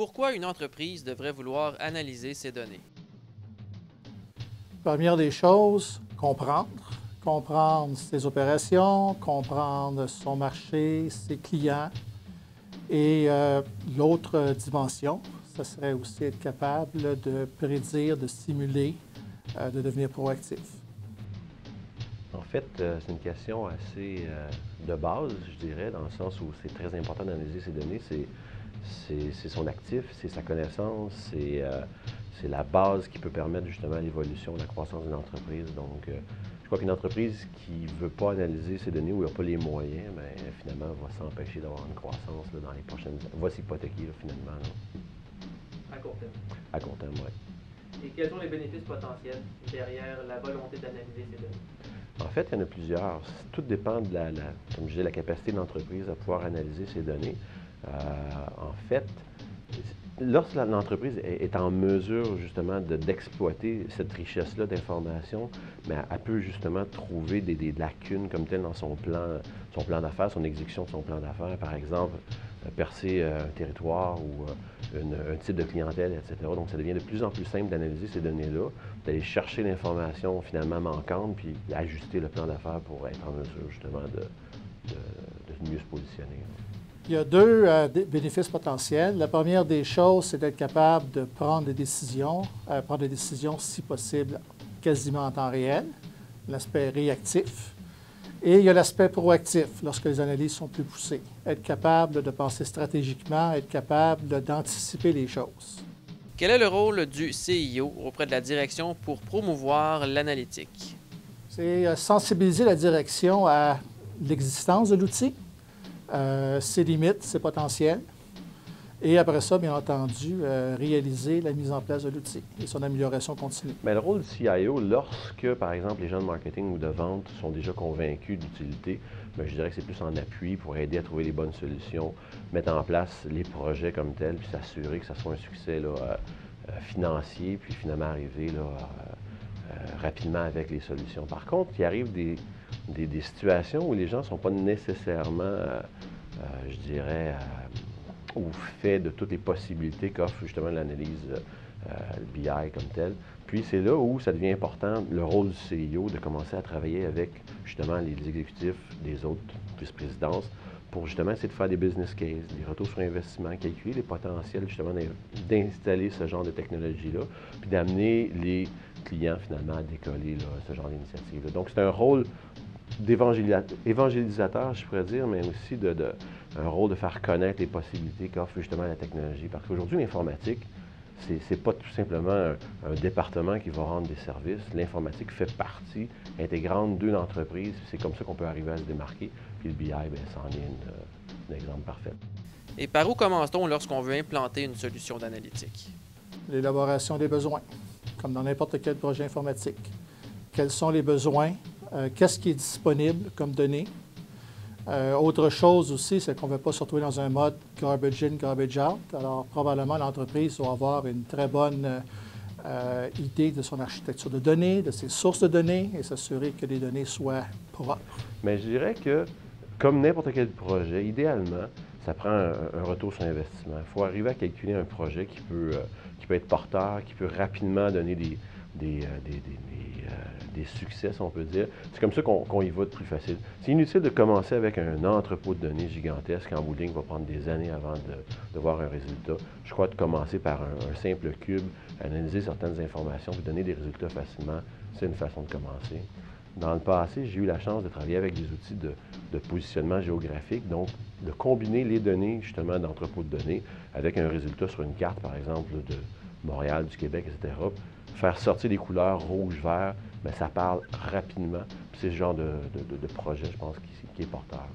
Pourquoi une entreprise devrait vouloir analyser ces données? Première des choses, comprendre. Comprendre ses opérations, comprendre son marché, ses clients. Et l'autre dimension, ce serait aussi être capable de prédire, de simuler, de devenir proactif. En fait, c'est une question assez de base, je dirais, dans le sens où c'est très important d'analyser ces données. C'est son actif, c'est sa connaissance, c'est la base qui peut permettre justement l'évolution, la croissance d'une entreprise. Donc, je crois qu'une entreprise qui ne veut pas analyser ces données ou n'a pas les moyens, bien, finalement, va s'empêcher d'avoir une croissance là, dans les prochaines années. Va s'hypothéquer finalement. Là. À court terme. À court terme, oui. Et quels sont les bénéfices potentiels derrière la volonté d'analyser ces données? En fait, il y en a plusieurs. Tout dépend de comme je disais, la capacité de l'entreprise à pouvoir analyser ces données. En fait, lorsque l'entreprise est en mesure justement d'exploiter cette richesse-là d'informations, mais elle peut justement trouver des lacunes comme telles dans son plan d'affaires, son exécution de son plan d'affaires. Par exemple, percer un territoire ou un type de clientèle, etc. Donc, ça devient de plus en plus simple d'analyser ces données-là, d'aller chercher l'information finalement manquante, puis ajuster le plan d'affaires pour être en mesure justement de mieux se positionner. Il y a deux bénéfices potentiels. La première des choses, c'est d'être capable de prendre des décisions, si possible, quasiment en temps réel, l'aspect réactif. Et il y a l'aspect proactif, lorsque les analyses sont plus poussées. Être capable de penser stratégiquement, être capable d'anticiper les choses. Quel est le rôle du CIO auprès de la direction pour promouvoir l'analytique? C'est sensibiliser la direction à l'existence de l'outil, ses limites, ses potentiels. Et après ça, bien entendu, réaliser la mise en place de l'outil et son amélioration continue. Mais le rôle du CIO, lorsque, par exemple, les gens de marketing ou de vente sont déjà convaincus d'utilité, je dirais que c'est plus en appui pour aider à trouver les bonnes solutions, mettre en place les projets comme tels, puis s'assurer que ça soit un succès là, financier, puis finalement arriver là, rapidement avec les solutions. Par contre, il arrive des situations où les gens ne sont pas nécessairement, je dirais, au fait de toutes les possibilités qu'offre justement l'analyse BI comme telle. Puis c'est là où ça devient important, le rôle du CIO, de commencer à travailler avec justement les exécutifs des autres vice-présidences pour justement essayer de faire des business cases, des retours sur investissement, calculer les potentiels justement d'installer ce genre de technologie-là, puis d'amener les clients finalement à décoller là, ce genre d'initiative-là. Donc c'est un rôle d'évangélisateur, je pourrais dire, mais aussi un rôle de faire connaître les possibilités qu'offre justement la technologie. Parce qu'aujourd'hui, l'informatique, c'est pas tout simplement un département qui va rendre des services. L'informatique fait partie intégrante d'une entreprise. C'est comme ça qu'on peut arriver à se démarquer. Puis le BI, bien, c'en est un exemple parfait. Et par où commence-t-on lorsqu'on veut implanter une solution d'analytique? L'élaboration des besoins, comme dans n'importe quel projet informatique. Quels sont les besoins? Qu'est-ce qui est disponible comme données? Autre chose aussi, c'est qu'on ne veut pas se retrouver dans un mode garbage in, garbage out. Alors, probablement, l'entreprise doit avoir une très bonne idée de son architecture de données, de ses sources de données et s'assurer que les données soient propres. Mais je dirais que, comme n'importe quel projet, idéalement, ça prend un retour sur investissement. Il faut arriver à calculer un projet qui peut être porteur, qui peut rapidement donner des succès, si on peut dire. C'est comme ça qu'on y va de plus facile. C'est inutile de commencer avec un entrepôt de données gigantesque en bout de ligne, va prendre des années avant de voir un résultat. Je crois de commencer par un simple cube, analyser certaines informations, puis donner des résultats facilement, c'est une façon de commencer. Dans le passé, j'ai eu la chance de travailler avec des outils de positionnement géographique, donc de combiner les données justement d'entrepôt de données avec un résultat sur une carte, par exemple, de Montréal, du Québec, etc. Faire sortir les couleurs rouge, vert, bien, ça parle rapidement. C'est ce genre de projet, je pense, qui est porteur.